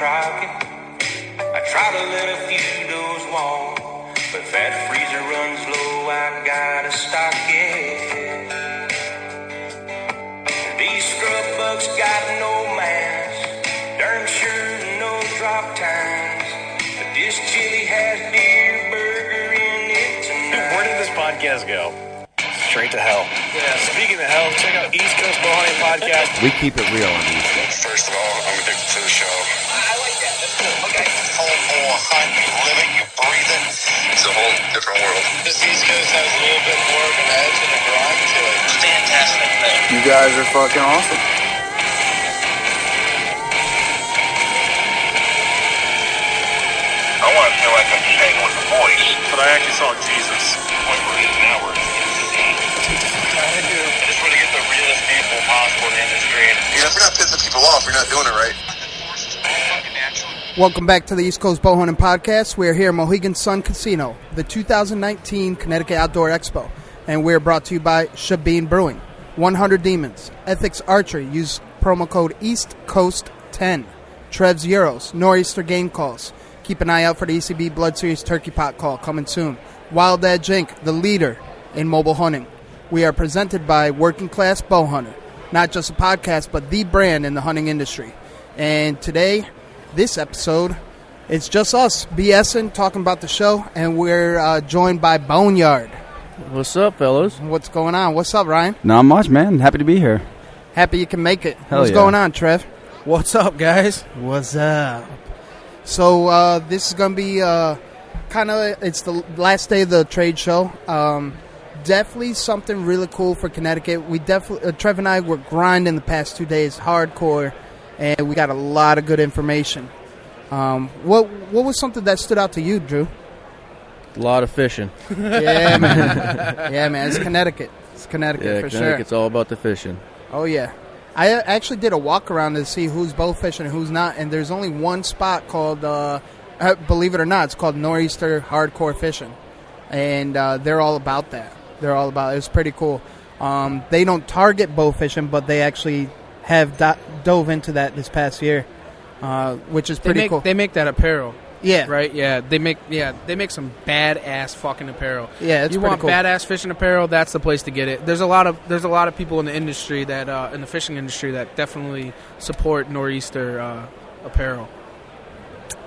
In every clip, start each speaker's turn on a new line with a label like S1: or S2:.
S1: rocking. I try to let a few doors walk, but if that freezer runs low, I gotta stock it. These scrub bucks got no mask, darn sure no drop times, but this chili has deer burger in it tonight.
S2: Where did this podcast go? Straight to hell. Yeah, speaking of hell, check out East Coast Bowhunting Podcast.
S3: We keep it real on the East Coast.
S4: First of all, I'm addicted to the show.
S5: I like that. That's cool. Okay.
S4: Whole hunt, you live it, you breathe it. It's a whole different world.
S6: This East Coast has a little bit more of an edge and a grind to it.
S5: It's fantastic.
S3: You guys are fucking awesome.
S4: I want to feel like I'm just hanging with the boys.
S2: But I actually saw Jesus.
S4: The point where it is now, where it's insane. I just want to get the realest people possible in the industry. You know, if you're not pissing people off, you're not doing it right.
S7: Welcome back to the East Coast Bowhunting Podcast. We're here at Mohegan Sun Casino, the 2019 Connecticut Outdoor Expo, and we're brought to you by Shabin Brewing, 100 Demons, Ethics Archery. Use promo code EastCoast10, Trev's Euros, Nor'easter Game Calls. Keep an eye out for the ECB Blood Series Turkey Pot Call coming soon. WildEdgeInc, the leader in mobile hunting. We are presented by Working Class Bowhunter, not just a podcast, but the brand in the hunting industry. And today, this episode, it's just us BSing, talking about the show, and we're joined by Boneyard.
S8: What's up, fellas?
S7: What's going on? What's up, Ryan?
S3: Not much, man. Happy to be here.
S7: Happy you can make it.
S3: Hell
S7: What's
S3: yeah.
S7: going on, Trev?
S8: What's up, guys?
S7: What's up? So this is going to be kind of, it's the last day of the trade show. Definitely something really cool for Connecticut. We definitely, Trev and I were grinding the past 2 days, hardcore, and we got a lot of good information. What was something that stood out to you, Drew?
S8: A lot of fishing.
S7: Yeah, man. Yeah, man. It's Connecticut. It's Connecticut for sure.
S8: Connecticut's all about the fishing.
S7: Oh, yeah. I actually did a walk around to see who's bow fishing and who's not, and there's only one spot called, believe it or not, it's called Nor'easter Hardcore Fishing, and they're all about that. They're all about it. It's pretty cool. They don't target bow fishing, but they actually have dove into that this past year, which is pretty cool.
S9: They make that apparel.
S7: Yeah.
S9: Right? Yeah. They make some badass fucking apparel.
S7: Yeah, it's
S9: you
S7: pretty
S9: want
S7: cool.
S9: badass fishing apparel, that's the place to get it. There's a lot of people in the industry that in the fishing industry that definitely support Nor'easter apparel.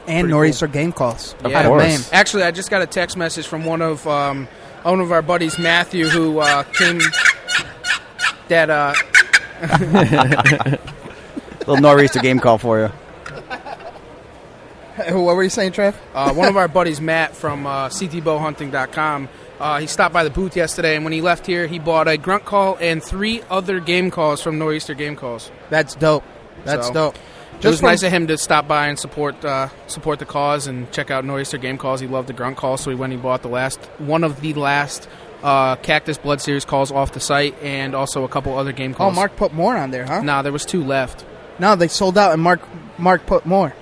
S7: And
S9: Pretty
S7: Nor'easter Game Calls.
S9: Yeah.
S3: Of course.
S9: Actually, I just got a text message from one of our buddies, Matthew, who came that
S3: Little Nor'easter game call for you.
S7: What were you saying, Trev?
S9: one of our buddies, Matt, from ctbowhunting.com, he stopped by the booth yesterday, and when he left here, he bought a grunt call and 3 other game calls from Nor'easter Game Calls.
S7: That's dope. That's dope.
S9: It was nice of him to stop by and support the cause and check out Nor'easter Game Calls. He loved the grunt call, so he went and bought one of the last Cactus Blood Series calls off the site, and also a couple other game calls.
S7: Oh, Mark put more on there, huh?
S9: Nah, there was 2 left.
S7: No, they sold out, and Mark put more.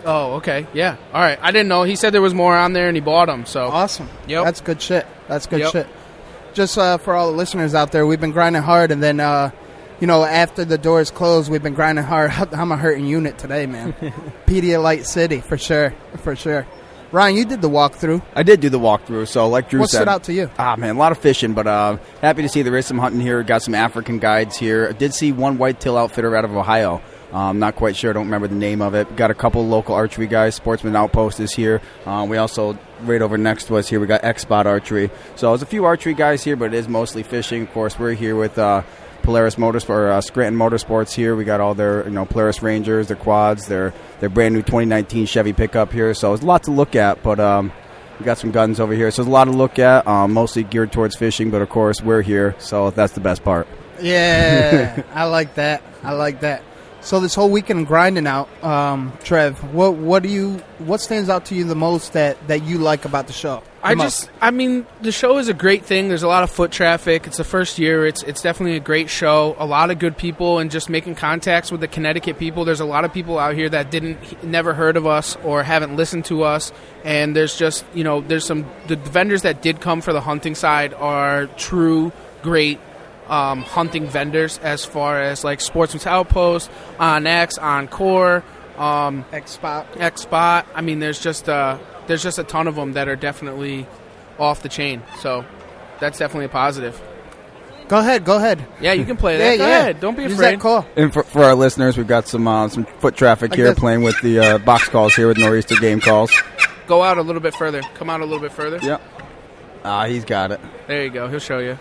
S9: Oh, okay. Yeah. All right. I didn't know. He said there was more on there, and he bought them. So
S7: Awesome.
S9: Yep.
S7: That's good shit. That's good
S9: Yep.
S7: shit. Just for all the listeners out there, we've been grinding hard, and then, after the doors closed, we've been grinding hard. I'm a hurting unit today, man. Pedialyte City, for sure. For sure. Ryan, you did the walkthrough.
S3: I did do the walkthrough, so like Drew
S7: What
S3: said.
S7: stood out to you?
S3: Man, a lot of fishing, but happy to see there is some hunting here. Got some African guides here. I did see one whitetail outfitter out of Ohio. Not quite sure. I don't remember the name of it. Got a couple local archery guys. Sportsman Outpost is here. We also, right over next to us here, we got X-Spot Archery. So there's a few archery guys here, but it is mostly fishing. Of course, we're here with Polaris Motorsport, Scranton Motorsports here. We got all their Polaris Rangers, their quads, their brand new 2019 Chevy pickup here. So there's a lot to look at, but we got some guns over here. So there's a lot to look at, mostly geared towards fishing, but of course we're here, so that's the best part.
S7: Yeah, I like that. So this whole weekend grinding out, Trev, what stands out to you the most that you like about the show?
S9: The show is a great thing. There's a lot of foot traffic. It's the first year. It's definitely a great show. A lot of good people, and just making contacts with the Connecticut people. There's a lot of people out here that never heard of us or haven't listened to us. And there's just, the vendors that did come for the hunting side are true great hunting vendors, as far as like Sportsman's Outpost, On X, Encore, X-Spot. I mean, there's just a ton of them that are definitely off the chain. So that's definitely a positive.
S7: Go ahead.
S9: Yeah, you can play that. Go ahead. Don't be
S7: Use
S9: afraid.
S7: that call.
S3: And for our listeners, we've got some foot traffic here playing with the box calls here with Nor'easter game calls.
S9: Go out a little bit further. Come out a little bit further.
S3: Yep. He's got it.
S9: There you go. He'll show you.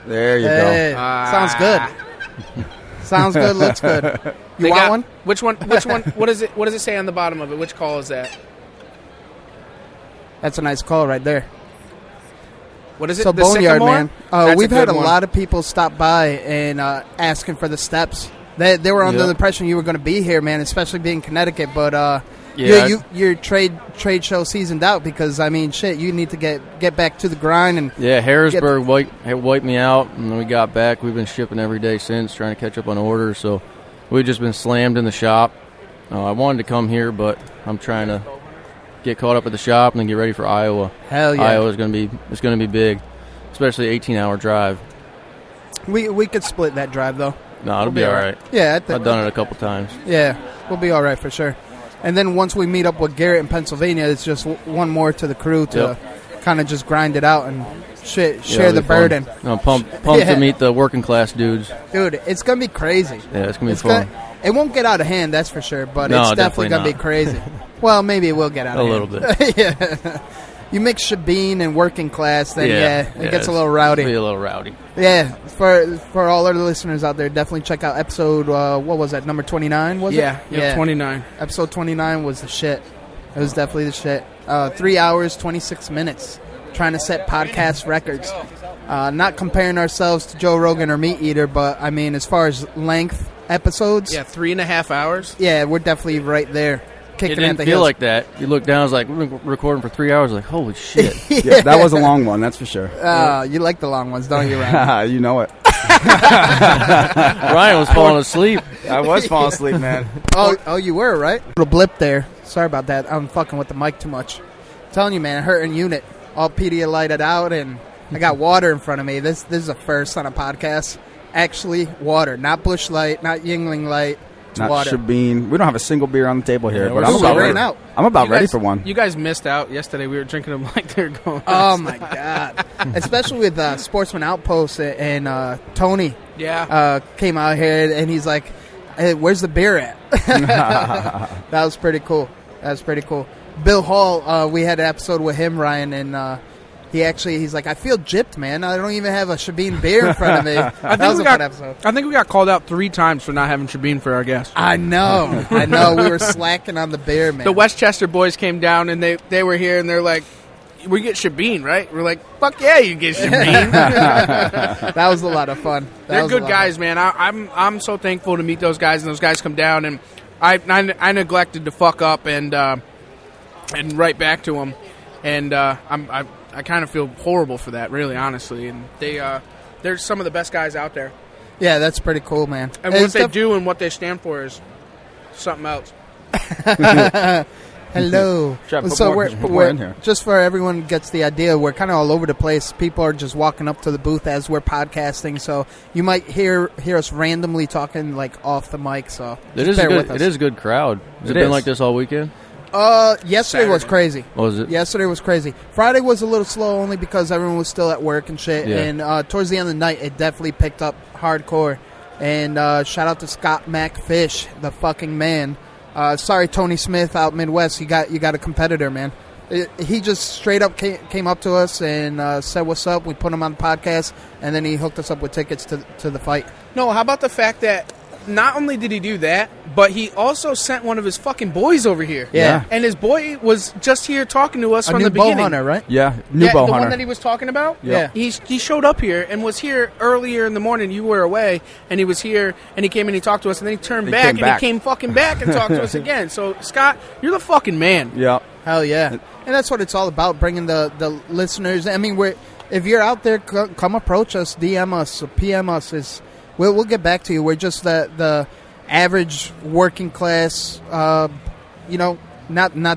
S3: There you
S7: go. Sounds good. Sounds good. Looks good. You want one?
S9: Which one? What does it say on the bottom of it? Which call is that?
S7: That's a nice call right there.
S9: What is it?
S7: So
S9: the
S7: Boneyard,
S9: Sycamore?
S7: man. We've had a lot of people stop by and asking for the steps. They were under the impression you were going to be here, man, especially being in Connecticut. But your trade show seasoned out because, I mean, shit, you need to get back to the grind. And
S8: Harrisburg wiped me out, and then we got back. We've been shipping every day since, trying to catch up on orders. So we've just been slammed in the shop. I wanted to come here, but I'm trying to get caught up at the shop and then get ready for Iowa.
S7: Hell yeah.
S8: Iowa's going to be big, especially 18-hour drive.
S7: We could split that drive, though.
S8: No, it'll be all right.
S7: Yeah.
S8: I've done it a couple times.
S7: Yeah, we'll be all right for sure. And then once we meet up with Garrett in Pennsylvania, it's just one more to the crew to kind of just grind it out and share the burden.
S8: No, pumped to meet the working class dudes.
S7: Dude, it's going to be crazy.
S8: Yeah, it's going to be fun.
S7: It won't get out of hand, that's for sure, but
S8: No,
S7: it's definitely going to be crazy. Well, maybe it will get out of hand.
S8: A little bit.
S7: Yeah. You mix Shabine and working class, then it gets a little rowdy.
S8: It'll be a little rowdy.
S7: Yeah, for all our listeners out there, definitely check out episode, what was that, number 29, was it?
S9: Yeah, 29.
S7: Episode 29 was the shit. It was definitely the shit. 3 hours, 26 minutes, trying to set podcast records. Not comparing ourselves to Joe Rogan or Meat Eater, but, I mean, as far as length episodes.
S9: Yeah, 3.5 hours.
S7: Yeah, we're definitely right there.
S8: It didn't feel like that. You look down, it's like, we've been recording for 3 hours. Like, holy shit.
S3: Yeah, that was a long one, that's for sure.
S7: You like the long ones, don't you, Ryan?
S3: You know it.
S8: Ryan was falling asleep.
S3: I was falling asleep, man.
S7: Oh, you were, right? Little blip there. Sorry about that. I'm fucking with the mic too much. I'm telling you, man, hurting unit. All Pedialighted out, and I got water in front of me. This is a first on a podcast. Actually, water. Not Busch Light, not Yingling Light.
S3: Not
S7: water.
S3: Shabine. We don't have a single beer on the table here, but
S7: I'm
S3: about ready for one.
S9: You guys missed out yesterday. We were drinking them like they're going.
S7: Oh my god! Especially with Sportsman Outpost and Tony.
S9: Yeah.
S7: Came out here and he's like, "Hey, where's the beer at?" That was pretty cool. Bill Hall. We had an episode with him, Ryan, and he's like, I feel gypped, man. I don't even have a Shabine beer in front of me. That was a fun episode.
S9: I think we got called out 3 times for not having Shabine for our guest.
S7: I know. We were slacking on the beer, man.
S9: The Westchester boys came down, and they were here, and they're like, we get Shabine, right? We're like, fuck yeah, you get Shabine.
S7: That was a lot of fun.
S9: They're good guys, man. I'm so thankful to meet those guys, and those guys come down, and I neglected to fuck up and write back to them, and I kind of feel horrible for that, really, honestly. And they're some of the best guys out there.
S7: Yeah, that's pretty cool, man.
S9: And what they do and what they stand for is something else.
S7: Hello.
S3: So we're in here.
S7: Just for everyone gets the idea, we're kind of all over the place. People are just walking up to the booth as we're podcasting, so you might hear us randomly talking like off the mic. So
S8: it is a good crowd. Has it been like this all weekend?
S7: Yesterday was crazy.
S8: Was it?
S7: Yesterday was crazy. Friday was a little slow only because everyone was still at work and shit. Yeah. And towards the end of the night, it definitely picked up hardcore. And shout out to Scott McFish, the fucking man. Sorry, Tony Smith out Midwest. You got a competitor, man. He just straight up came up to us and said what's up. We put him on the podcast, and then he hooked us up with tickets to the fight.
S9: No, how about the fact that not only did he do that, but he also sent one of his fucking boys over here.
S7: Yeah.
S9: And his boy was just here talking to us from the beginning.
S7: Bow hunter, right?
S3: Yeah, new bow hunter.
S9: The one that he was talking about?
S7: Yeah.
S9: He showed up here and was here earlier in the morning. You were away, and he was here, and he came and he talked to us, and then he turned back, and he came fucking back and talked to us again. So, Scott, you're the fucking man.
S3: Yeah.
S7: Hell yeah. And that's what it's all about, bringing the listeners. I mean, if you're out there, come approach us, DM us, PM us. We'll get back to you. We're just the average working class, not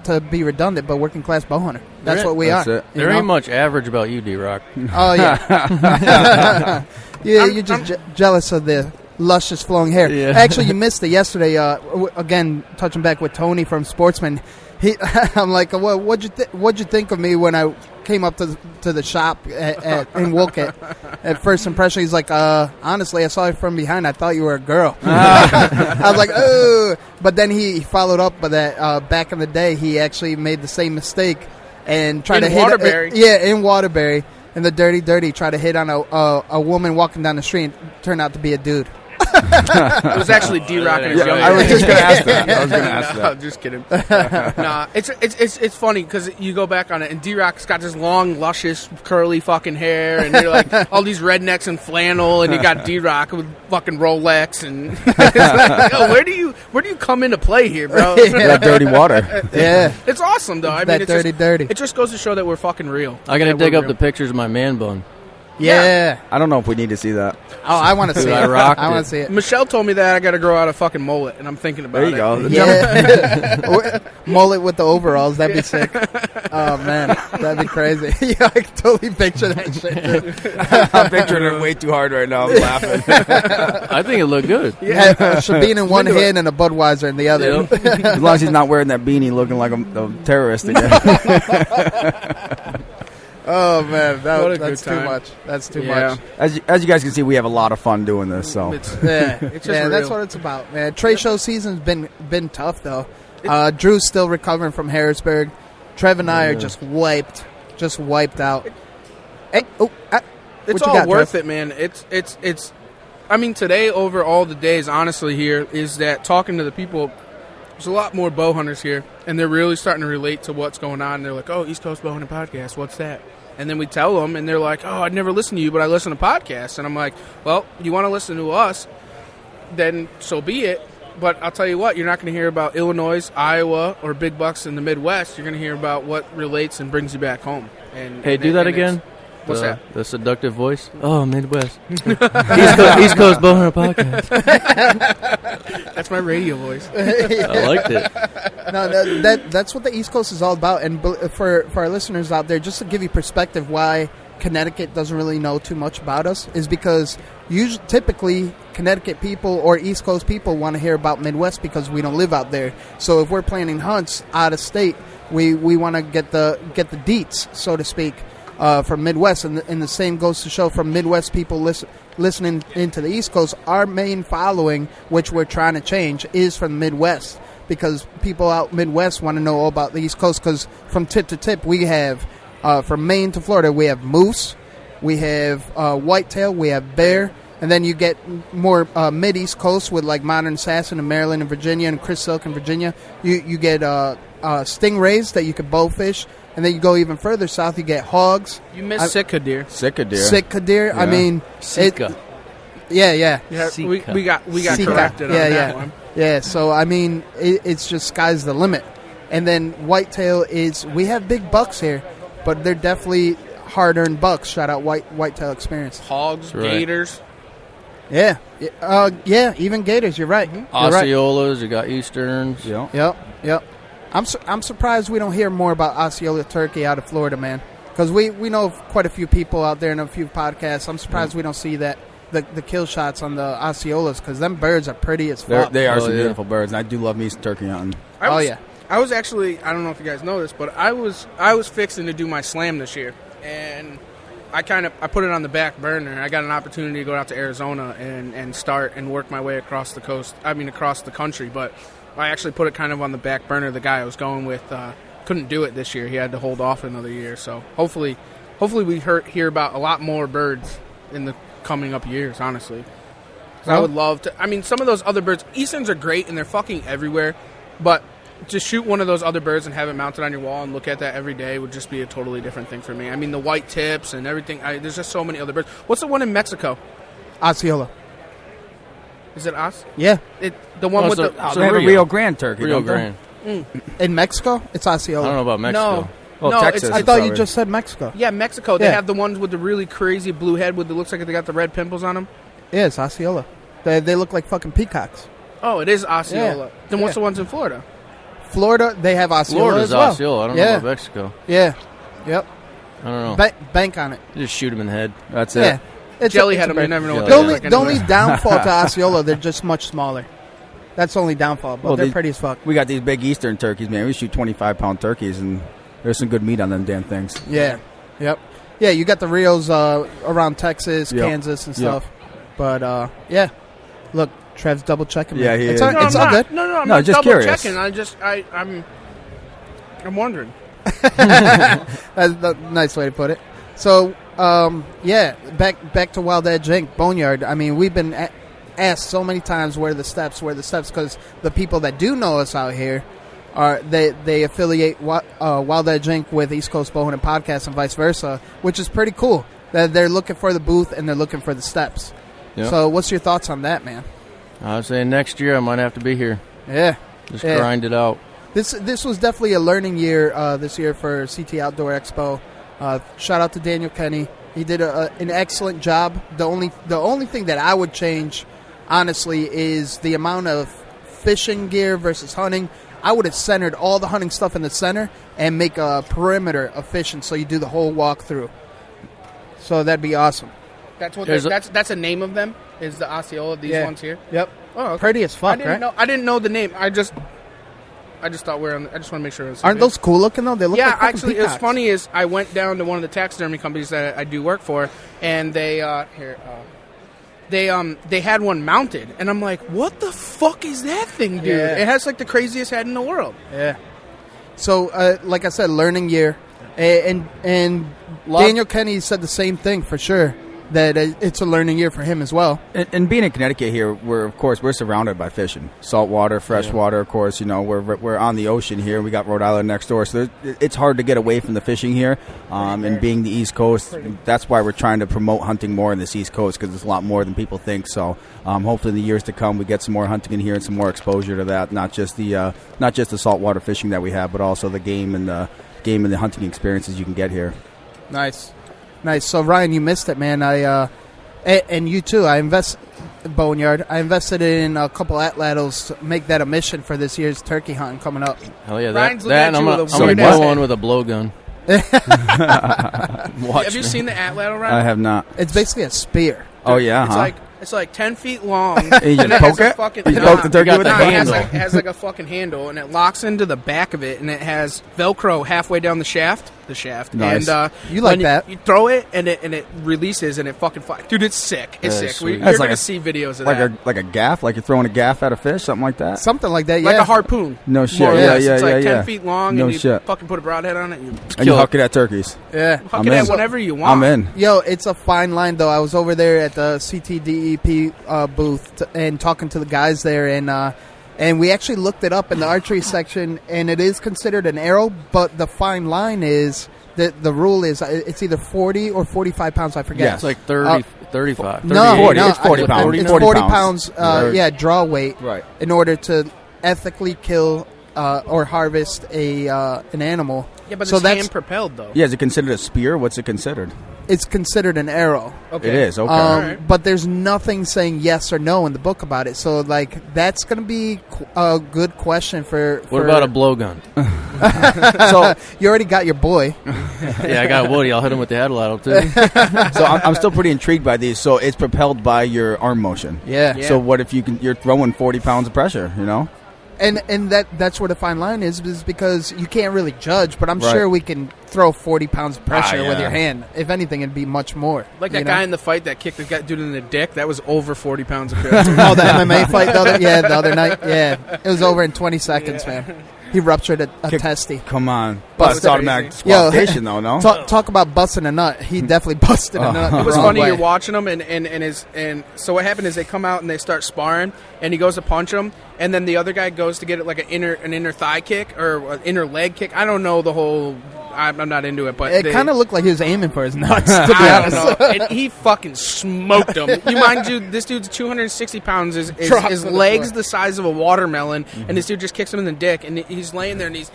S7: to be redundant, but working class bow hunter. That's what we are.
S8: There ain't much average about you, D-Rock.
S7: Oh, yeah. Yeah, you're just jealous of the luscious flowing hair.
S8: Yeah.
S7: Actually, you missed it yesterday. Again, touching back with Tony from Sportsman. I'm like, well, what'd you think of me when I came up to the shop in Wolcott? At first impression, he's like, honestly, I saw you from behind. I thought you were a girl. I was like, oh. But then he followed up with that. Back in the day, he actually made the same mistake and tried to hit
S9: Waterbury.
S7: in Waterbury. In the dirty, tried to hit on a woman walking down the street. Turned out to be a dude.
S9: It was actually D-Rock and his younger.
S3: I was just going to ask that.
S9: I'm just kidding. Nah, it's funny because you go back on it, and D-Rock's got this long, luscious, curly fucking hair, and you're like all these rednecks in flannel, and you got D-Rock with fucking Rolex, and it's like, yo, where do you come into play here, bro?
S3: That dirty water.
S7: Yeah,
S9: it's awesome though. I mean, it's
S7: dirty.
S9: It just goes to show that we're fucking real.
S8: I got to dig up the pictures of my man bun.
S7: Yeah.
S3: I don't know if we need to see that.
S7: Oh, I want to see it. I want to see it.
S9: Michelle told me that I got to grow out a fucking mullet, and I'm thinking about it.
S3: There you go.
S7: Yeah. Mullet with the overalls. That'd be sick. Oh, man. That'd be crazy. Yeah, I can totally picture that shit.
S3: I'm picturing it way too hard right now. I'm laughing.
S8: I think it looked good.
S7: Yeah. Shabine in one hand and a Budweiser in the other.
S8: Yep.
S3: As long as he's not wearing that beanie looking like a terrorist again.
S7: Oh, man. That's too
S9: time.
S7: much. That's too much.
S3: As you guys can see, we have a lot of fun doing this. So
S9: It's
S7: It's
S9: just
S7: that's
S9: real.
S7: what it's about, man. Trade show season's been tough, though. Drew's still recovering from Harrisburg. Trev and I are just wiped out.
S9: It's all worth it, man. It's. I mean, today over all the days, honestly, here is that talking to the people. There's a lot more bow hunters here, and they're really starting to relate to what's going on. They're like, "Oh, East Coast Bowhunting Podcast, what's that?" And then we tell them, and they're like, "Oh, I'd never listened to you, but I listen to podcasts." And I'm like, "Well, you want to listen to us? Then so be it." But I'll tell you what, you're not going to hear about Illinois, Iowa, or big bucks in the Midwest. You're going to hear about what relates and brings you back home. And
S8: Hey, do that again.
S9: What's that?
S8: The seductive voice. Oh, Midwest. East Coast Bowhunter Podcast.
S9: That's my radio voice.
S8: I liked it.
S7: No, that's what the East Coast is all about. And for our listeners out there, just to give you perspective why Connecticut doesn't really know too much about us is because typically Connecticut people or East Coast people want to hear about Midwest because we don't live out there. So if we're planning hunts out of state, we want to get the deets, so to speak. From Midwest, and the same goes to show from Midwest people listening into the East Coast. Our main following, which we're trying to change, is from the Midwest because people out Midwest want to know all about the East Coast. Because from tip to tip, we have from Maine to Florida, we have moose, we have whitetail, we have bear, and then you get more mid East Coast with like Modern Assassin in Maryland and Virginia and Chris Silk in Virginia. You get stingrays that you could bowfish. And then you go even further south, you get hogs.
S9: You missed Sitka deer.
S3: Sitka deer.
S7: Yeah. I mean,
S8: Sitka.
S7: Yeah.
S9: We got corrected on that one.
S7: Yeah, so I mean, it's just sky's the limit. And then whitetail we have big bucks here, but they're definitely hard-earned bucks. Shout out whitetail experience.
S9: Hogs,
S8: right.
S9: gators.
S7: Yeah, even gators. You're right.
S9: Mm-hmm.
S8: Osceolas, you got Easterns.
S7: Yep. I'm surprised we don't hear more about Osceola turkey out of Florida, man. Because we know of quite a few people out there and a few podcasts. I'm surprised we don't see that the kill shots on the Osceolas because them birds are pretty as fuck.
S3: They are some beautiful birds, and I do love me some turkey hunting.
S9: I was actually, I don't know if you guys know this, but I was fixing to do my slam this year, and I put it on the back burner. I got an opportunity to go out to Arizona and start and work my way across the country, but I actually put it kind of on the back burner. The guy I was going with couldn't do it this year. He had to hold off another year. So hopefully we hear about a lot more birds in the coming up years, honestly. I would love to. I mean, some of those other birds, Easterns are great and they're fucking everywhere, but to shoot one of those other birds and have it mounted on your wall and look at that every day would just be a totally different thing for me. I mean, the white tips and everything. There's just so many other birds. What's the one in Mexico?
S7: Osceola.
S9: Is it us?
S7: Yeah.
S9: The one with
S3: they have a Rio Grande turkey.
S8: Rio Grande.
S7: In Mexico, it's Osceola.
S8: I don't know about Mexico.
S9: No,
S3: Texas.
S7: I thought you just said Mexico.
S9: Yeah, Mexico. They
S7: Yeah.
S9: have the ones with the really crazy blue head with it looks like they got the red pimples on them.
S7: Yeah, it's Osceola. They look like fucking peacocks.
S9: Oh, it is Osceola.
S7: Yeah.
S9: Then what's the ones in Florida?
S7: Florida, they have Osceola
S8: Florida's
S7: as well.
S8: Osceola. I don't know about Mexico.
S7: Yeah. Yep.
S8: I don't know.
S7: Bank on it.
S8: Just shoot him in the head.
S3: That's it.
S7: Yeah.
S9: Jellyhead them, you never know what
S7: The
S9: they
S7: only,
S9: look like
S7: the only
S9: anyway.
S7: downfall to Osceola, they're just much smaller. That's the only downfall, but they're pretty as fuck.
S3: We got these big Eastern turkeys, man. We shoot 25-pound turkeys, and there's some good meat on them damn things.
S7: Yeah. Yep. Yeah, you got the Rios around Texas, Kansas, and stuff. But, yeah. Look, Trev's double checking.
S3: Yeah, he is.
S7: It's all good.
S9: No, I'm
S3: No,
S9: not
S3: just
S9: double
S3: curious.
S9: checking. I'm wondering.
S7: That's a nice way to put it. So, back to Wild Edge Inc. Boneyard. I mean, we've been asked so many times where are the steps, because the people that do know us out here they affiliate Wild Edge Inc. with East Coast Bowhunting Podcast and vice versa, which is pretty cool. That they're looking for the booth and they're looking for the steps. Yep. So, what's your thoughts on that, man?
S8: I was saying next year I might have to be here.
S7: Yeah,
S8: just grind it out.
S7: This was definitely a learning year this year for CT Outdoor Expo. Shout out to Daniel Kenny. He did an excellent job. The only thing that I would change, honestly, is the amount of fishing gear versus hunting. I would have centered all the hunting stuff in the center and make a perimeter of fishing, so you do the whole walkthrough. So that'd be awesome.
S9: That's what that's a name of them. Is the Osceola these ones here?
S7: Yep.
S9: Oh, okay.
S7: Pretty as fuck, right?
S9: I didn't know the name. I just thought we're on. I just want to make sure.
S7: Aren't those cool looking though? They look like fucking
S9: actually,
S7: peacocks.
S9: what's funny is I went down to one of the taxidermy companies that I do work for, and they they had one mounted, and I'm like, what the fuck is that thing, dude?
S7: Yeah.
S9: It has like the craziest head in the world.
S7: Yeah. So, like I said, learning year, and Daniel Kenny said the same thing for sure. That it's a learning year for him as well.
S3: And being in Connecticut here, we're surrounded by fishing, saltwater, freshwater. Of course, we're on the ocean here. We got Rhode Island next door, so it's hard to get away from the fishing here. And being the East Coast, that's why we're trying to promote hunting more in this East Coast, because it's a lot more than people think. So hopefully, in the years to come, we get some more hunting in here and some more exposure to that. Not just the saltwater fishing that we have, but also the game and the hunting experiences you can get here.
S7: Nice. So Ryan, you missed it, man. And you too. I invested in a couple atlatls to make that a mission for this year's turkey hunting coming up.
S8: Hell yeah,
S9: Ryan's
S8: that and I'm gonna blow one with a blowgun.
S9: Have you seen the atlatl, Ryan?
S3: I have not.
S7: It's basically a spear.
S3: Oh yeah,
S9: It's like 10 feet long.
S3: You just poke it? You poke the turkey with the handle?
S9: It has like a fucking handle, and it locks into the back of it, and it has Velcro halfway down the shaft.
S3: Nice.
S9: And
S7: you like that?
S9: You throw it, and it releases, and it fucking flies. Dude, it's sick. It's sick. You're
S3: like
S9: going to see videos of
S3: like
S9: that.
S3: Like a gaff? Like you're throwing a gaff at a fish? Something like that?
S7: Something like that, yeah.
S9: Like a harpoon.
S3: No shit.
S9: More or less.
S3: Yeah.
S9: It's like 10 feet long,
S3: no
S9: and you
S3: shit.
S9: fucking put a broadhead on it.
S3: And you huck it at turkeys.
S7: Yeah.
S9: Huck it at whatever you want.
S3: I'm in.
S7: Yo, it's a fine line, though. I was over there at the CTDEP booth and talking to the guys there, and we actually looked it up in the archery section, and it is considered an arrow, but the fine line is that the rule is it's either 40 or 45 pounds, I forget.
S3: Yeah,
S8: it's like 35.
S7: No,
S3: 40. It's 40 pounds.
S7: It's 40 pounds, draw weight,
S3: right,
S7: in order to ethically kill or harvest an animal.
S9: Yeah, but
S7: so
S9: it's
S7: that's
S9: hand-propelled, though.
S3: Yeah, is it considered a spear? What's it considered?
S7: It's considered an arrow.
S9: Okay.
S3: It is, okay.
S7: But there's nothing saying yes or no in the book about it. So, that's going to be a good question for...
S8: What about a blowgun?
S7: So, you already got your boy.
S8: Yeah, I got Woody. I'll hit him with the atlatl, too.
S3: So, I'm still pretty intrigued by these. So, it's propelled by your arm motion.
S7: Yeah.
S3: So, what if you're throwing 40 pounds of pressure,
S7: And that's where the fine line is because you can't really judge, but I'm sure we can throw 40 pounds of pressure with your hand. If anything, it'd be much more.
S9: Like that guy in the fight that kicked the dude in the dick, that was over 40 pounds of pressure.
S7: Oh, the MMA fight the other night? Yeah. It was over in 20 seconds, man. He ruptured a testy.
S3: Come on.
S9: That's
S3: It's automatic disqualification, though, no?
S7: Talk about busting a nut. He definitely busted a nut.
S9: It was funny. You're watching him, and so what happened is they come out and they start sparring, and he goes to punch him, and then the other guy goes to get it like an inner thigh kick or an inner leg kick. I don't know the whole. I'm not into it, but
S7: it kind of looked like he was aiming for his nuts. To be
S9: I
S7: honest,
S9: don't know. And he fucking smoked him. Mind you, this dude's 260 pounds. His legs the size of a watermelon, and this dude just kicks him in the dick, and he's laying there and he's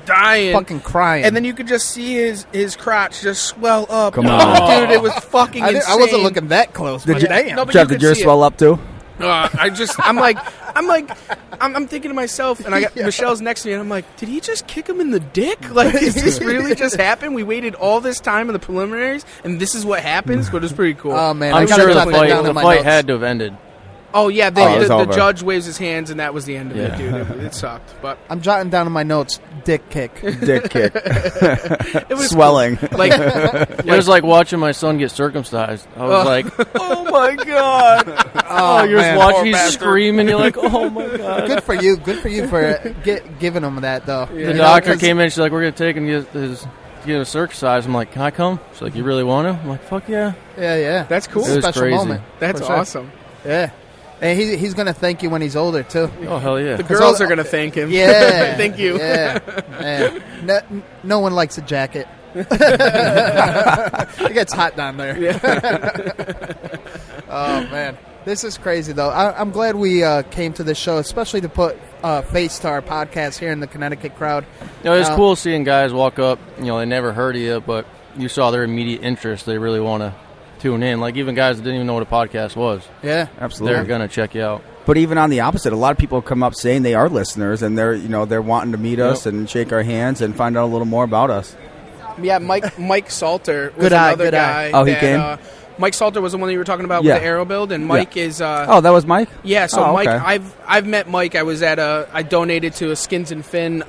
S9: dying,
S7: fucking crying,
S9: and then you could just see his crotch just swell up.
S3: Come on,
S9: dude, it was fucking insane.
S7: I wasn't looking that close.
S3: Did
S7: damn.
S3: Jeff, did yours swell up too?
S9: I'm I'm like, I'm thinking to myself, and I got Michelle's next to me, and I'm like, did he just kick him in the dick? Like, is this really just happened? We waited all this time in the preliminaries, and this is what happens? But it's pretty cool.
S7: Oh, man.
S8: I'm sure the
S7: the
S8: fight had to have ended.
S9: Oh, yeah,
S3: the
S9: judge waves his hands, and that was the end of it, dude. It sucked. But
S7: I'm jotting down in my notes, dick kick.
S3: Dick kick.
S9: it was
S3: swelling.
S9: Cool. Like,
S8: it was like watching my son get circumcised. I was like, oh, my God. Oh, you're just watching, he's screaming. You're like, oh, my God.
S7: Good for you. Good for you for giving him that, though.
S8: The doctor came in. She's like, we're going to take him to get a circumcised. I'm like, can I come? She's like, you really want to? I'm like, fuck yeah.
S7: Yeah.
S9: That's cool.
S8: It was
S7: Special
S8: crazy.
S7: moment.
S9: That's awesome.
S7: Yeah. And he's going to thank you when he's older, too.
S8: Oh, hell yeah.
S9: The girls are going to thank him.
S7: Yeah.
S9: Thank you.
S7: Yeah. No one likes a jacket. It gets hot down there.
S9: Yeah.
S7: Oh, man. This is crazy, though. I'm glad we came to this show, especially to put face to our podcast here in the Connecticut crowd.
S8: You know, it's cool seeing guys walk up. You know, they never heard of you, but you saw their immediate interest. They really want to tune in. Like even guys that didn't even know what a podcast was.
S7: Yeah,
S3: absolutely.
S8: They're going to check you out.
S3: But even on the opposite, a lot of people come up saying they are listeners and they're wanting to meet us and shake our hands and find out a little more about us.
S9: Yeah, Mike Salter was another guy.
S3: Oh, he came?
S9: Mike Salter was the one that you were talking about with the arrow build, and Mike is.
S3: Oh, that was Mike.
S9: Yeah, so Mike,
S3: okay.
S9: I've met Mike. I donated to a Skins and Fin,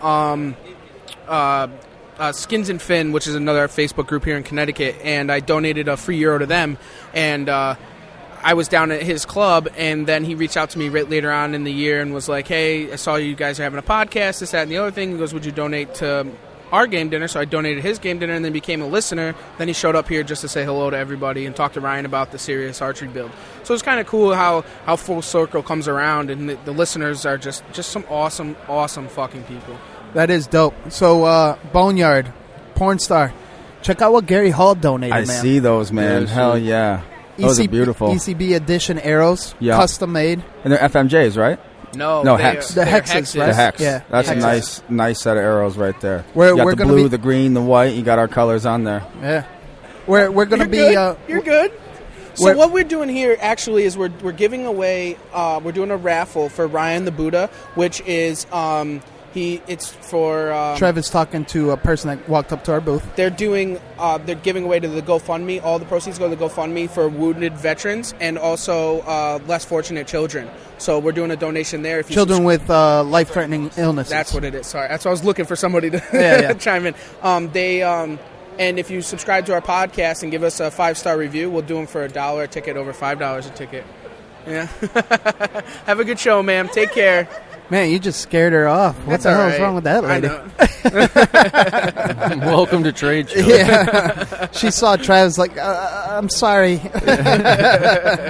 S9: Skins and Fin, which is another Facebook group here in Connecticut, and I donated a free euro to them, and I was down at his club, and then he reached out to me right later on in the year and was like, "Hey, I saw you guys are having a podcast, this, that, and the other thing." He goes, "Would you donate to our game dinner?" So I donated his game dinner and then became a listener. Then he showed up here just to say hello to everybody and talk to Ryan about the serious archery build. So it's kind of cool how full circle comes around, and the listeners are just some awesome fucking people.
S7: That is dope. So Boneyard, PornStar, check out what Gary Hall donated,
S3: I see those, man. Hell yeah. Those are beautiful.
S7: ECB edition arrows, custom made.
S3: And they're FMJs, right?
S9: No,
S3: hex.
S7: The hexes, right?
S3: The hex.
S7: Yeah.
S3: That's
S7: Hexes.
S3: a nice set of arrows right there.
S7: We're
S3: you got the
S7: gonna
S3: blue, the green, the white. You got our colors on there.
S7: Yeah. We're going to be...
S9: You're good. So what we're doing here actually is we're giving away... we're doing a raffle for Ryan the Buddha, which is... It's for...
S7: Trev is talking to a person that walked up to our booth.
S9: They're doing... they're giving away to the GoFundMe. All the proceeds go to the GoFundMe for wounded veterans and also less fortunate children. So we're doing a donation there. If you
S7: children with life-threatening illnesses.
S9: That's what it is. Sorry. That's what I was looking for somebody to chime in. And if you subscribe to our podcast and give us a 5-star review, we'll do them for $1 a ticket, over $5 a ticket. Yeah. Have a good show, ma'am. Take care.
S7: Man, you just scared her off. What the hell is wrong with that lady?
S9: I know.
S8: Welcome to trade show.
S7: Yeah. She saw Travis like, I'm sorry.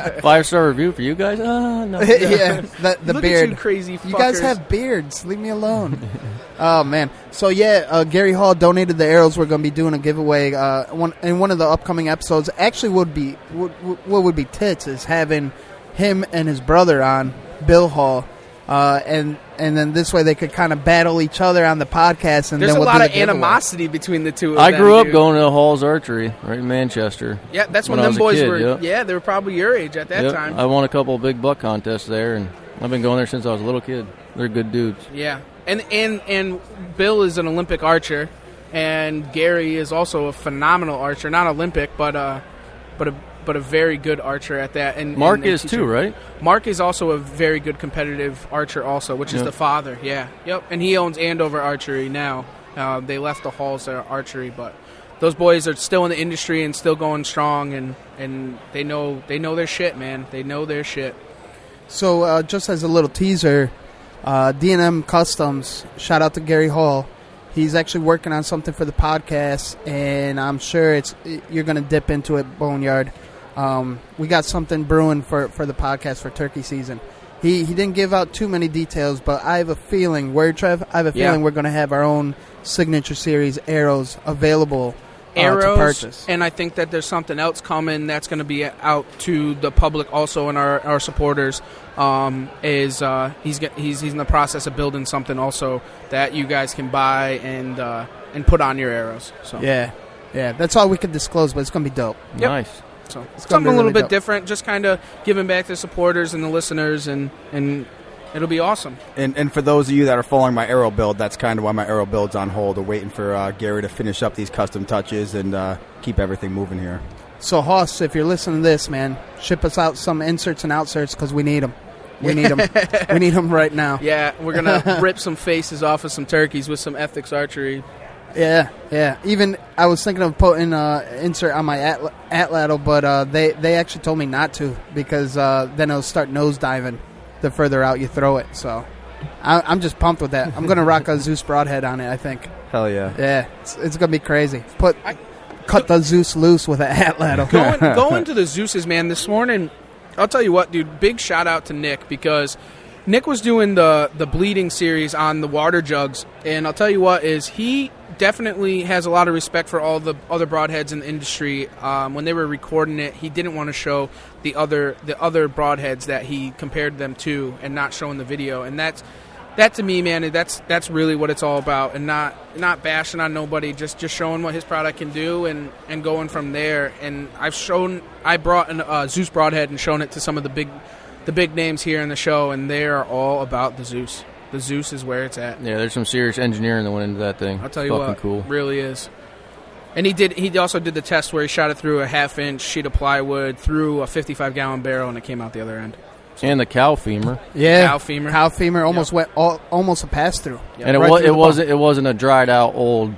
S8: 5-star review for you guys? No.
S7: Yeah, the
S9: Look
S7: beard.
S9: At you crazy fuckers.
S7: You guys have beards. Leave me alone. Oh, man. So, yeah, Gary Hall donated the arrows. We're going to be doing a giveaway in one of the upcoming episodes. Actually, what would be tits is having him and his brother on, Bill Hall. And then this way they could kind of battle each other on the podcast. And
S9: there's
S7: then
S9: a
S7: we'll
S9: lot
S7: do
S9: of animosity between the two of them.
S8: I grew up going to Hall's Archery right in Manchester.
S9: Yeah, that's when
S8: I
S9: them
S8: was a
S9: boys
S8: kid,
S9: were.
S8: Yep.
S9: Yeah, they were probably your age at that time.
S8: I won a couple of big buck contests there, and I've been going there since I was a little kid. They're good dudes.
S9: Yeah, and Bill is an Olympic archer, and Gary is also a phenomenal archer. Not Olympic, but a very good archer at that. And
S8: Mark is too, right?
S9: Mark is also a very good competitive archer also, which is the father. Yeah, yep. And he owns Andover Archery now. They left the Halls archery, but those boys are still in the industry and still going strong, and they know their shit, man. They know their shit.
S7: So just as a little teaser, D&M Customs, shout out to Gary Hall. He's actually working on something for the podcast, and I'm sure you're going to dip into it, Boneyard. We got something brewing for the podcast for turkey season. He didn't give out too many details, but I have a feeling, Trev? I have a feeling we're going to have our own signature series arrows available to purchase.
S9: And I think that there's something else coming that's going to be out to the public also, and our supporters. He's in the process of building something also that you guys can buy and put on your arrows. So
S7: yeah, that's all we can disclose, but it's going to be dope.
S9: Yep.
S8: Nice.
S9: So it's something a little bit different, just kind of giving back to the supporters and the listeners, and It'll be awesome.
S3: And for those of you that are following my arrow build, that's kind of why my arrow build's on hold. We're waiting for Gary to finish up these custom touches and keep everything moving here.
S7: So, Hoss, if you're listening to this, man, ship us out some inserts and outserts because we need them. We need them. We need them right now.
S9: Yeah, we're going to rip some faces off of some turkeys with some Ethics archery.
S7: Yeah. Even I was thinking of putting insert on my atlatl, but they actually told me not to because then it'll start nosediving the further out you throw it. So I'm just pumped with that. I'm going to rock a Zeus broadhead on it, I think.
S3: Hell yeah.
S7: Yeah, it's going to be crazy. Cut the Zeus loose with an atlatl.
S9: Going to the Zeus's, man, this morning, I'll tell you what, dude, big shout out to Nick because Nick was doing the bleeding series on the water jugs, and I'll tell you what is he definitely has a lot of respect for all the other broadheads in the industry. When they were recording it, he didn't want to show the other broadheads that he compared them to and not showing the video, and that to me, man, that's really what it's all about, and not bashing on nobody, just showing what his product can do and going from there. And I brought a Zeus broadhead and shown it to some of the big names here in the show, and they are all about the Zeus. The Zeus is where it's at.
S8: Yeah, there's some serious engineering that went into that thing.
S9: I'll tell you what, cool. Really is. And he also did the test where he shot it through a 1/2-inch sheet of plywood through a 55-gallon barrel, and it came out the other end. So,
S8: and the cow femur.
S7: Yeah,
S9: cow femur
S7: almost went almost a pass through.
S8: Yep. And it wasn't a dried out old.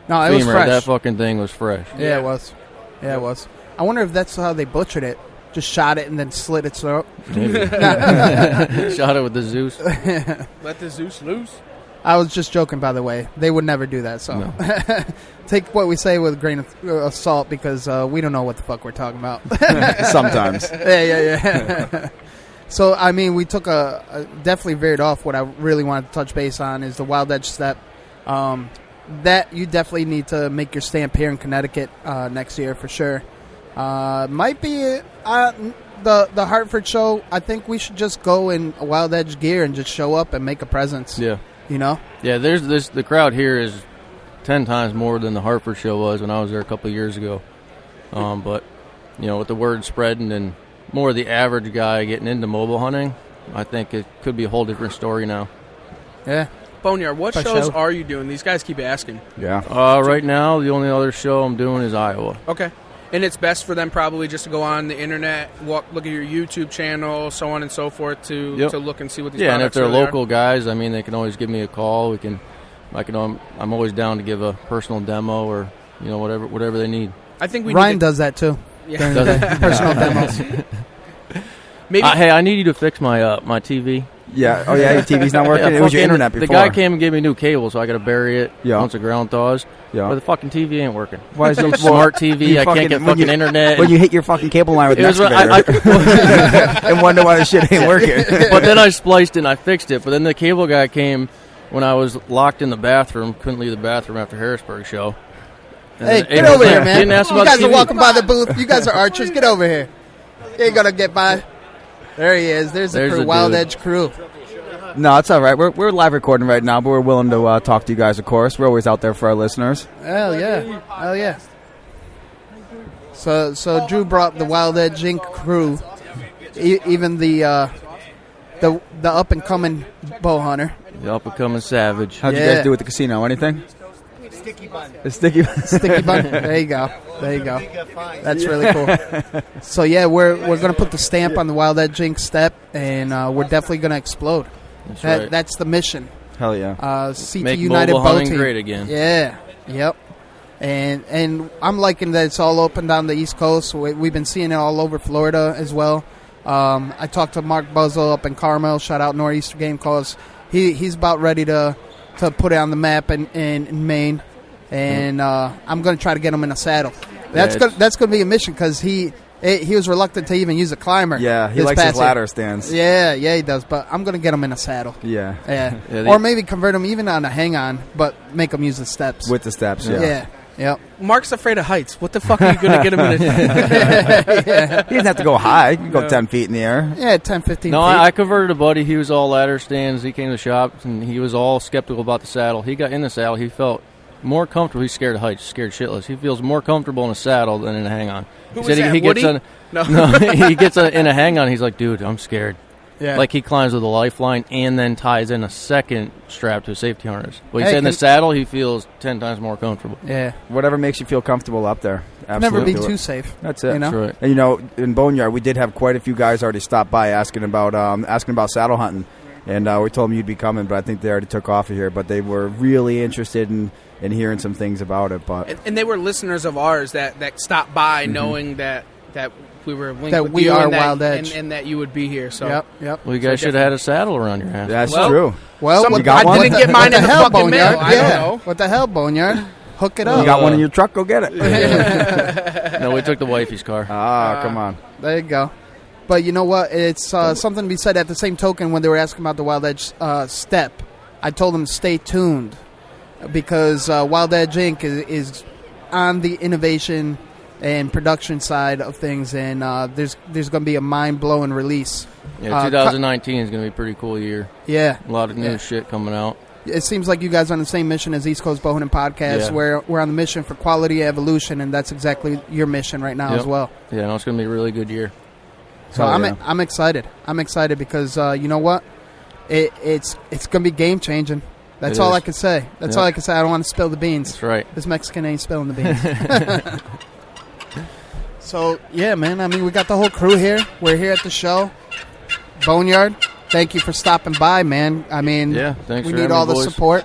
S7: No, it
S8: femur.
S7: was fresh.
S8: That fucking thing was fresh.
S7: Yeah, it was. Yeah, it was. I wonder if that's how they butchered it. Just shot it and then slit its throat.
S8: Shot it with the Zeus.
S9: Let the Zeus loose.
S7: I was just joking, by the way. They would never do that. So no. Take what we say with a grain of salt because we don't know what the fuck we're talking about.
S3: Sometimes.
S7: Yeah. So, I mean, we took definitely veered off. What I really wanted to touch base on is the Wild Edge step. That you definitely need to make your stamp here in Connecticut next year for sure. Might be the Hartford show. I think we should just go in Wild Edge gear and just show up and make a presence.
S8: Yeah.
S7: You know?
S8: Yeah, the crowd here is 10 times more than the Hartford show was when I was there a couple of years ago. But, with the word spreading and more of the average guy getting into mobile hunting, I think it could be a whole different story now.
S7: Yeah.
S9: Boneyard, what shows are you doing? These guys keep asking.
S3: Yeah.
S8: Right now, the only other show I'm doing is Iowa.
S9: Okay. And it's best for them probably just to go on the internet, look at your YouTube channel, so on and so forth, to look and see what these products are.
S8: Yeah, and if they're local guys, I mean, they can always give me a call. I'm always down to give a personal demo or whatever they need.
S9: I think
S7: Ryan does that too.
S9: Yeah.
S8: Does
S7: personal demos.
S8: Maybe hey, I need you to fix my my TV.
S3: Yeah. Oh yeah, your TV's not working. It was your internet before.
S8: The guy came and gave me a new cable, so I got to bury it once the ground thaws.
S3: Yeah.
S8: But the fucking TV ain't working.
S3: Why is
S8: some smart TV? I can't get fucking internet.
S3: When you hit your fucking cable line with an excavator and wonder why the shit ain't working.
S8: But then I spliced it and I fixed it. But then the cable guy came when I was locked in the bathroom. Couldn't leave the bathroom after Harrisburg show.
S7: Hey, get over here, man. You guys are walking by the booth. You guys are archers. Get over here. You ain't gonna get by. There he is. There's the crew, Wild Edge crew.
S3: No, it's all right. We're live recording right now, but we're willing to talk to you guys, of course. We're always out there for our listeners.
S7: Hell yeah. So Drew brought the WildEdgeInc crew, even the up-and-coming bow hunter.
S8: The up-and-coming savage.
S3: How'd you guys do with the casino? Anything?
S5: Sticky bun.
S3: A sticky bun.
S7: Sticky bun. There you go. That's really cool. So yeah, we're gonna put the stamp on the WildEdgeInc step, and we're definitely gonna explode.
S8: That's right.
S7: That's the mission.
S3: Hell yeah.
S7: CT
S8: Make
S7: United
S8: mobile hunting
S7: BowTeam.
S8: great again.
S7: Yeah. Yep. And I'm liking that it's all open down the East Coast. We've been seeing it all over Florida as well. I talked to Mark Buzzle up in Carmel. Shout out Nor'easter Game Calls. He's about ready to put it on the map in Maine, and I'm going to try to get him in a saddle. That's going to be a mission because he was reluctant to even use a climber.
S3: Yeah, he likes his ladder stands.
S7: Yeah, he does. But I'm going to get him in a saddle.
S3: Yeah.
S7: Or maybe convert him even on a hang-on, but make him use the steps.
S3: With the steps,
S7: Yeah. Yep.
S9: Mark's afraid of heights. What the fuck are you going to get him in?
S3: He doesn't have to go high. He can go 10 feet in the air.
S7: Yeah, 10, 15
S8: No,
S7: feet.
S8: I converted a buddy. He was all ladder stands. He came to the shop, and he was all skeptical about the saddle. He got in the saddle. He felt more comfortable. He's scared of heights, scared shitless. He feels more comfortable in a saddle than in a hang-on.
S9: Who was that,
S8: he
S9: Woody?
S8: gets he gets in a hang-on. He's like, dude, I'm scared.
S7: Yeah.
S8: Like he climbs with a lifeline and then ties in a second strap to a safety harness. But he
S7: Hey,
S8: said in the saddle he feels 10 times more comfortable.
S7: Yeah.
S3: Whatever makes you feel comfortable up there. Absolutely.
S7: Never be too safe.
S3: That's it.
S7: You know?
S8: That's right.
S3: And, in Boneyard, we did have quite a few guys already stop by asking about saddle hunting. And we told them you'd be coming, but I think they already took off of here. But they were really interested in hearing some things about it. But
S9: And they were listeners of ours that stopped by knowing that we were linked
S7: That
S9: with
S7: we
S9: you
S7: are
S9: and that,
S7: Wild Edge.
S9: and that you would be here. So
S7: Yep.
S8: Well, you guys should have had a saddle around your ass.
S3: that's
S9: Well,
S3: true.
S7: Well,
S9: Someone-
S3: you got
S9: I
S3: one?
S9: didn't get mine in the fucking mail.
S7: Boneyard?
S9: I
S7: Yeah.
S9: don't know.
S7: What the hell, Boneyard? Hook it up.
S3: You got one in your truck? Go get it.
S8: No, we took the wifey's car.
S3: Come on.
S7: There you go. But you know what? It's something to be said. At the same token, when they were asking about the Wild Edge step, I told them to stay tuned because Wild Edge Inc. is on the innovation and production side of things, and there's going to be a mind-blowing release.
S8: Yeah, 2019 is going to be a pretty cool year.
S7: Yeah.
S8: A lot of new shit coming out.
S7: It seems like you guys are on the same mission as East Coast Bowhunting Podcast.
S8: Yeah.
S7: We're on the mission for quality evolution, and that's exactly your mission right now as well.
S8: Yeah, no, it's going to be a really good year.
S7: So I'm excited. I'm excited because you know what? It's going to be game changing. That's all I can say. That's all I can say. I don't want to spill the beans.
S8: That's right.
S7: This Mexican ain't spilling the beans. So yeah, man. I mean, we got the whole crew here. We're here at the show. Boneyard, thank you for stopping by, man. I mean,
S8: thanks
S7: we
S8: for
S7: need
S8: having
S7: all
S8: me,
S7: the
S8: boys.
S7: support.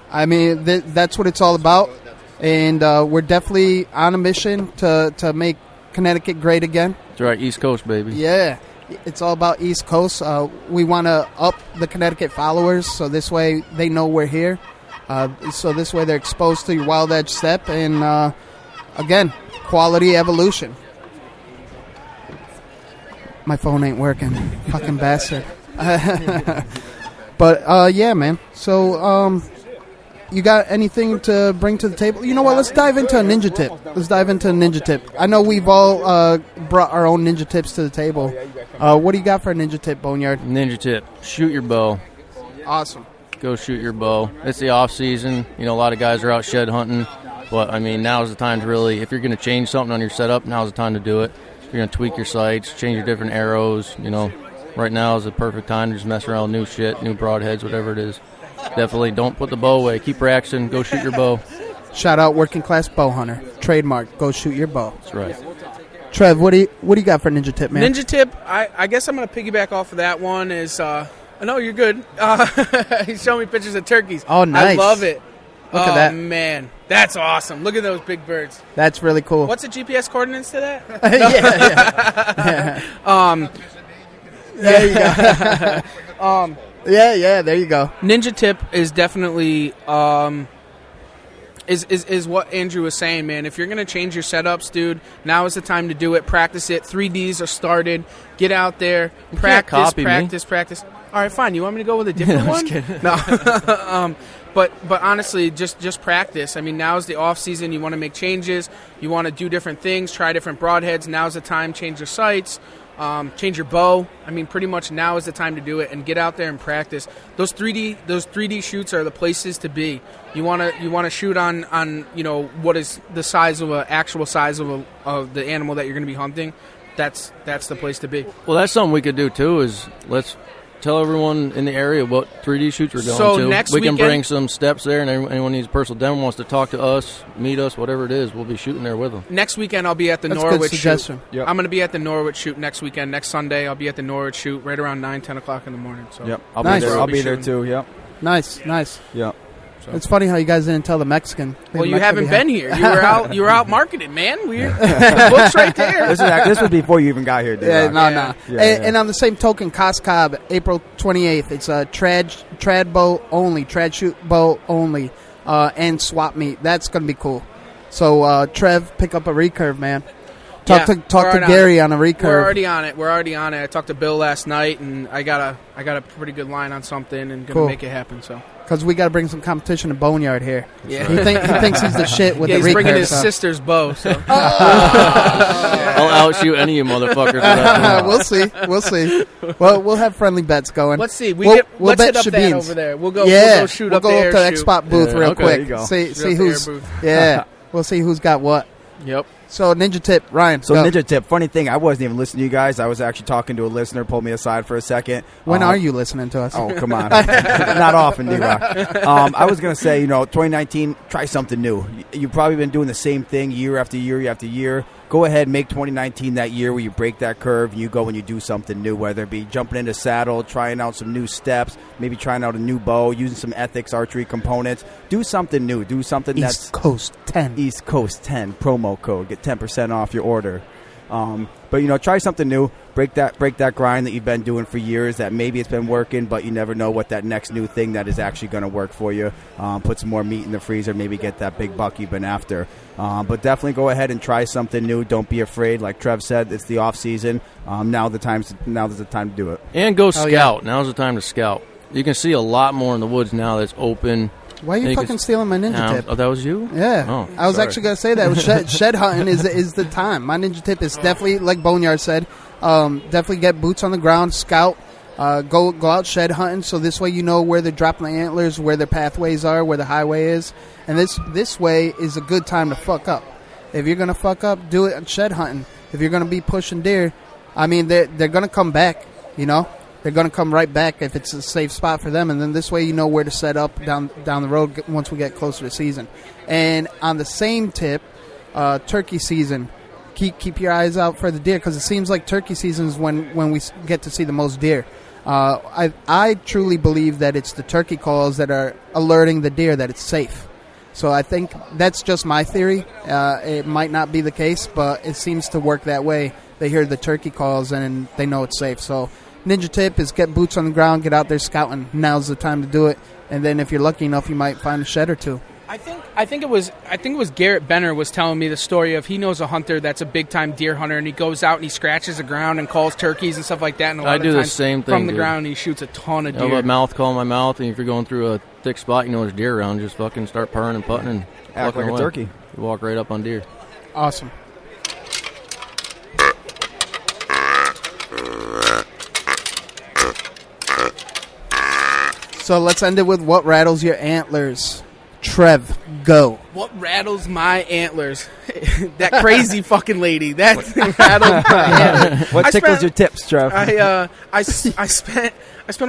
S7: I mean, that's what it's all about, and we're definitely on a mission to make Connecticut great again.
S8: That's right, East Coast, baby.
S7: Yeah, it's all about East Coast. We want to up the Connecticut followers, so this way they know we're here. So this way they're exposed to your Wild Edge step, and again, quality evolution. My phone ain't working. Fucking bastard. But, yeah, man. So, you got anything to bring to the table? You know what? Let's dive into a ninja tip. I know we've all brought our own ninja tips to the table. What do you got for a ninja tip, Boneyard?
S8: Ninja tip, shoot your bow.
S7: Awesome.
S8: Go shoot your bow. It's the off season. A lot of guys are out shed hunting. But, I mean, now's the time to really, if you're going to change something on your setup, now's the time to do it. You're going to tweak your sights, change your different arrows. Right now is the perfect time to just mess around with new shit, new broadheads, whatever it is. Definitely don't put the bow away. Keep practicing. Go shoot your bow.
S7: Shout out Working Class Bow Hunter. Trademark. Go shoot your bow.
S8: That's right.
S7: Trev, what do you got for ninja tip, man?
S9: Ninja tip, I guess I'm going to piggyback off of that one is, no, you're good. He's showing me pictures of turkeys.
S7: Oh, nice.
S9: I love it.
S7: Look at that.
S9: Oh, man. That's awesome. Look at those big birds.
S7: That's really cool.
S9: What's the GPS coordinates to that?
S7: There you go. There you go.
S9: Ninja tip is definitely is what Andrew was saying, man. If you're going to change your setups, dude, now is the time to do it. Practice it. 3Ds are started. Get out there. Practice. All right, fine. You want me to go with a different one? No. But honestly, just practice. I mean, now is the off season. You want to make changes. You want to do different things. Try different broadheads. Now's the time. Change your sights. Change your bow. I mean, pretty much now is the time to do it and get out there and practice. Those 3D shoots are the places to be. You want to shoot on what is the size of actual size of the animal that you're going to be hunting. That's the place to be.
S8: Well, that's something we could do too. Is let's tell everyone in the area what 3D shoots we're going
S9: So
S8: to.
S9: next
S8: we can
S9: weekend-
S8: bring some steps there, and anyone needs a personal demo, wants to talk to us, meet us, whatever it is, we'll be shooting there with them.
S9: Next weekend, I'll be at the
S7: That's a good
S9: Norwich shoot.
S7: suggestion.
S3: Yep.
S9: I'm going to be at the Norwich shoot next weekend. Next Sunday, I'll be at the Norwich shoot right around 9-10 o'clock in the morning. So.
S3: Yep.
S7: Nice.
S3: I'll be
S9: Be
S3: there
S9: shooting.
S3: too. Yep.
S7: Nice.
S3: Yep.
S7: It's funny how you guys didn't tell the Mexican.
S9: Well, you haven't been here. You were out marketing, man. The book's right there.
S3: This was before you even got here, dude.
S7: Yeah, no.
S3: Yeah,
S7: And on the same token, Coscob, April 28th, it's a trad bow only, trad shoot bow only, and swap meet. That's going to be cool. So, Trev, pick up a recurve, man. Talk to Gary on a recurve.
S9: We're already on it. I talked to Bill last night, and I got a pretty good line on something, and gonna make it happen. So.
S7: Because we got to bring some competition to Boneyard here.
S9: Yeah.
S7: He thinks he's the shit with the recurve.
S9: He's bringing his sister's bow. So.
S8: I'll outshoot any of you motherfuckers. with that.
S7: We'll see. Well, we'll have friendly bets going.
S9: Let's see.
S7: We'll
S9: Let's
S7: bet
S9: hit up that
S7: Shabins.
S9: over there. We'll go shoot up
S7: we'll
S9: the
S7: go
S9: air
S7: up to the
S9: shoot.
S7: X-Spot booth real
S3: okay,
S7: quick.
S3: there you go.
S7: See
S9: Shoot up the
S7: who's
S9: air booth.
S7: yeah. We'll see who's got what.
S9: Yep.
S7: So Ninja Tip, Ryan.
S3: So
S7: go.
S3: Ninja Tip, funny thing, I wasn't even listening to you guys. I was actually talking to a listener, pulled me aside for a second.
S7: When are you listening to us?
S3: Oh, come on. Not often, D-Rock. I was going to say, 2019, try something new. You've probably been doing the same thing year after year after year. Go ahead and make 2019 that year where you break that curve and you go and you do something new, whether it be jumping into saddle, trying out some new steps, maybe trying out a new bow, using some ethics archery components. Do something new. Do something that's
S7: East Coast 10.
S3: East Coast 10 promo code. Get 10% off your order. But try something new. Break that grind that you've been doing for years. That maybe it's been working, but you never know what that next new thing that is actually going to work for you. Put some more meat in the freezer. Maybe get that big buck you've been after. But definitely go ahead and try something new. Don't be afraid. Like Trev said, it's the off season. Now's the time to do it.
S8: And go scout. Now's the time to scout. You can see a lot more in the woods now that's open.
S7: Why are you fucking stealing my Ninja Tip?
S8: Oh, that was you?
S7: Yeah.
S8: Oh,
S7: I was
S8: sorry.
S7: actually going to say that. Shed hunting is the time. My Ninja Tip is definitely, like Boneyard said, definitely get boots on the ground, scout, go out shed hunting, so this way you know where they're dropping the antlers, where their pathways are, where the highway is. And this way is a good time to fuck up. If you're going to fuck up, do it on shed hunting. If you're going to be pushing deer, I mean, they're going to come back, They're going to come right back if it's a safe spot for them, and then this way you know where to set up down the road once we get closer to season. And on the same tip, turkey season, keep your eyes out for the deer, because it seems like turkey season is when we get to see the most deer. I truly believe that it's the turkey calls that are alerting the deer that it's safe. So I think that's just my theory. It might not be the case, but it seems to work that way. They hear the turkey calls and they know it's safe. So Ninja Tip is get boots on the ground, get out there scouting. Now's the time to do it. And then if you're lucky enough, you might find a shed or two.
S9: I think it was Garrett Benner was telling me the story of he knows a hunter that's a big time deer hunter, and he goes out and he scratches the ground and calls turkeys and stuff like that. And a lot
S8: I
S9: of
S8: do
S9: times
S8: the same thing
S9: from the ground. He shoots a ton of deer.
S8: Let mouth call my mouth, and if you're going through a thick spot, there's deer around. Just fucking start purring and putting and
S3: act like
S8: away.
S3: a turkey.
S8: You walk right up on deer.
S7: Awesome. So let's end it with what rattles your antlers. Trev, go.
S9: What rattles my antlers? That crazy fucking lady. That rattles my antlers.
S3: What tickles your tips, Trev?
S9: I spent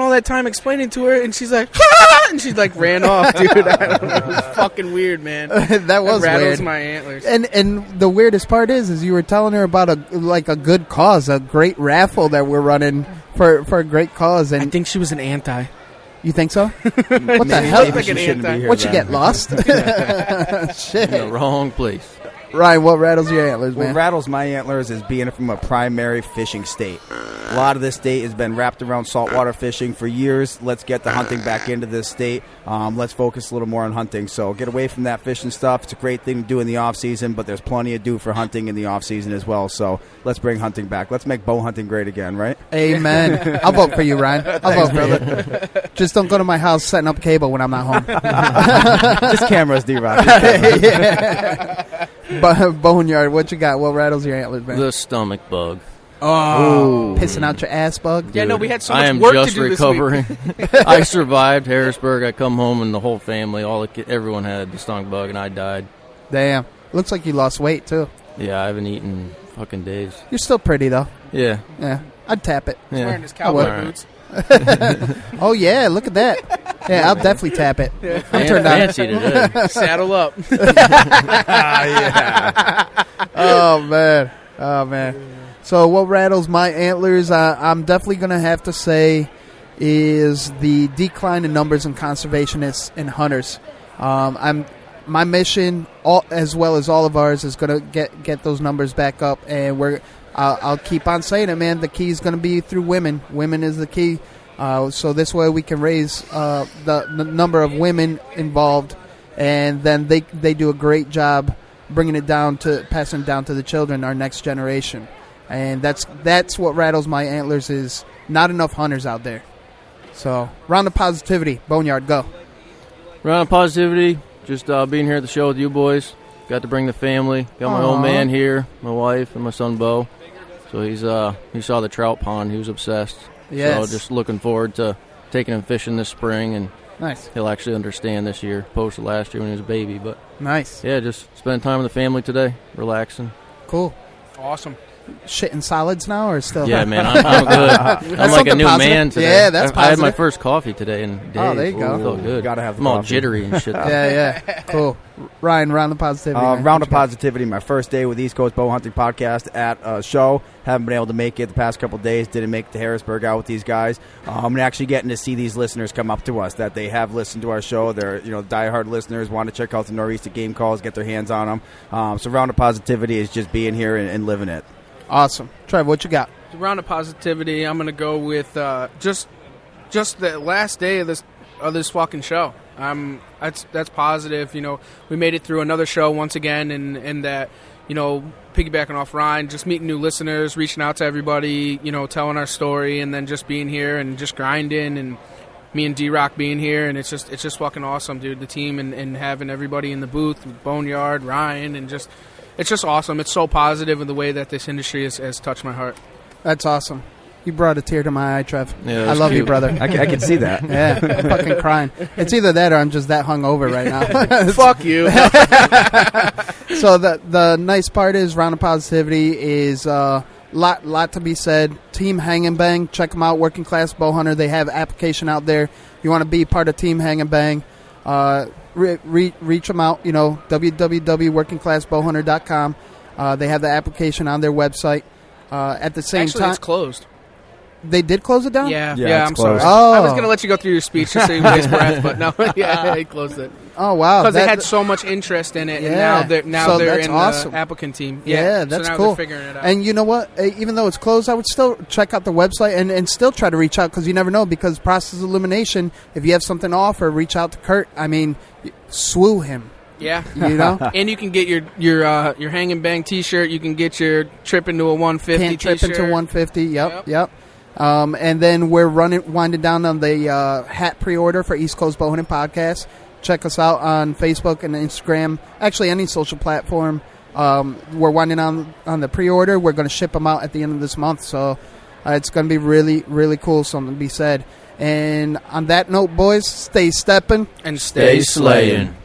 S9: all that time explaining to her, and she's like, ah! And she ran off, dude. I don't know. It was fucking weird, man.
S7: That was
S9: rattles
S7: weird.
S9: my antlers.
S7: And the weirdest part is you were telling her about a good cause, a great raffle that we're running for a great cause. And
S9: I think she was an anti.
S7: You think so? What
S3: maybe,
S7: the hell?
S3: Maybe she shouldn't be here.
S7: What, you
S3: then.
S7: get lost? Shit.
S8: In the wrong place.
S7: Ryan, what rattles your antlers, man?
S3: What rattles my antlers is being from a primary fishing state. A lot of this state has been wrapped around saltwater fishing for years. Let's get the hunting back into this state. Let's focus a little more on hunting. So get away from that fishing stuff. It's a great thing to do in the off season, but there's plenty to do for hunting in the off season as well. So let's bring hunting back. Let's make bow hunting great again, right?
S7: Amen. I'll vote for you, Ryan. I'll vote, brother. Just don't go to my house setting up cable when I'm not home.
S3: Just cameras, D-Rock.
S7: Yeah. Boneyard, what you got? What rattles your antlers, man?
S8: The stomach bug.
S7: Oh, pissing out your ass bug?
S8: Dude,
S9: yeah, no, we had so
S8: I
S9: much
S8: am
S9: work
S8: just
S9: to do
S8: recovering.
S9: this week.
S8: I survived Harrisburg. I come home and the whole family, everyone had the stomach bug, and I died.
S7: Damn. Looks like you lost weight, too.
S8: Yeah, I haven't eaten fucking days.
S7: You're still pretty, though.
S8: Yeah.
S7: Yeah. I'd tap it.
S9: He's
S8: Yeah.
S9: wearing his cowboy
S8: Right.
S9: boots.
S7: Oh, yeah. Look at that. Yeah, I'll definitely tap it. I'm turned on.
S8: Fancy today.
S9: Saddle up.
S7: Oh, man. So what rattles my antlers, I'm definitely going to have to say, is the decline in numbers in conservationists and hunters. My mission, as well as all of ours, is going to get those numbers back up, and I'll keep on saying it, man. The key is going to be through women. Women is the key. So this way we can raise the number of women involved, and then they do a great job bringing it down to passing it down to the children, our next generation. And that's what rattles my antlers, is not enough hunters out there. So round of positivity. Boneyard, go.
S8: Round of positivity. Just being here at the show with you boys. Got to bring the family. Got my
S7: Aww.
S8: old man here, my wife, and my son Bo. So he saw the trout pond. He was obsessed.
S7: Yes.
S8: So just looking forward to taking him fishing this spring and
S7: Nice.
S8: He'll actually understand this year, opposed to last year when he was a baby. But
S7: nice.
S8: Yeah, just spending time with the family today, relaxing.
S7: Cool.
S9: Awesome.
S7: Shitting solids now or still?
S8: Yeah, man, I'm good. I'm like a new man today.
S7: Yeah, that's positive.
S8: I had my first coffee today in days.
S7: Oh, there you go.
S8: It felt good.
S3: Gotta have the
S8: I'm all
S3: coffee.
S8: jittery and shit.
S7: Yeah. Cool. Ryan, round of positivity.
S3: Round of positivity. My first day with East Coast Bow Hunting Podcast at a show. Haven't been able to make it the past couple of days. Didn't make it to Harrisburg out with these guys. And actually getting to see these listeners come up to us that they have listened to our show. They're diehard listeners, want to check out the Nor'easter game calls, get their hands on them. So round of positivity is just being here and living it.
S7: Awesome. Trev, what you got?
S9: The round of positivity, I'm going to go with just the last day of this fucking show. That's positive. We made it through another show once again, and that, piggybacking off Ryan, just meeting new listeners, reaching out to everybody, telling our story, and then just being here and just grinding, and me and D-Rock being here, and it's just fucking awesome, dude. The team and having everybody in the booth, Boneyard, Ryan, and just. It's just awesome. It's so positive in the way that this industry has touched my heart.
S7: That's awesome. You brought a tear to my eye, Trev.
S8: Yeah,
S7: I love
S8: cute.
S7: you, brother.
S3: I can see that.
S7: Yeah, I'm fucking crying. It's either that or I'm just that hungover right now.
S9: Fuck you.
S7: So the nice part is round of positivity is lot to be said. Team Hang and Bang. Check them out. Working Class Bow Hunter. They have application out there. You want to be part of Team Hang and Bang. Reach them out, www.workingclassbowhunter.com. They have the application on their website. At the same time,
S9: it's closed.
S7: They did close it down?
S9: Yeah,
S3: it's
S9: I'm
S3: closed.
S9: sorry.
S7: Oh.
S9: I was going to let you go through your speech just so you waste breath, but no, they closed it.
S7: Oh, wow.
S9: Because they had so much interest in it, and now they're in
S7: awesome.
S9: the applicant team.
S7: Yeah, that's
S9: so now
S7: cool.
S9: They're figuring it out.
S7: And you know what? Even though it's closed, I would still check out the website and still try to reach out because you never know. Because process elimination, if you have something to offer, reach out to Kurt. I mean, swoo him.
S9: Yeah,
S7: And
S9: you can get your hang and bang T-shirt. You can get your trip into a 150
S7: Can't trip
S9: T-shirt.
S7: into 150. Yep. And then we're winding down on the hat pre-order for East Coast Bowhunting Podcast. Check us out on Facebook and Instagram. Actually, any social platform. We're winding on the pre-order. We're going to ship them out at the end of this month. So it's going to be really, really cool. Something to be said. And on that note, boys, stay stepping
S9: and stay
S8: slaying.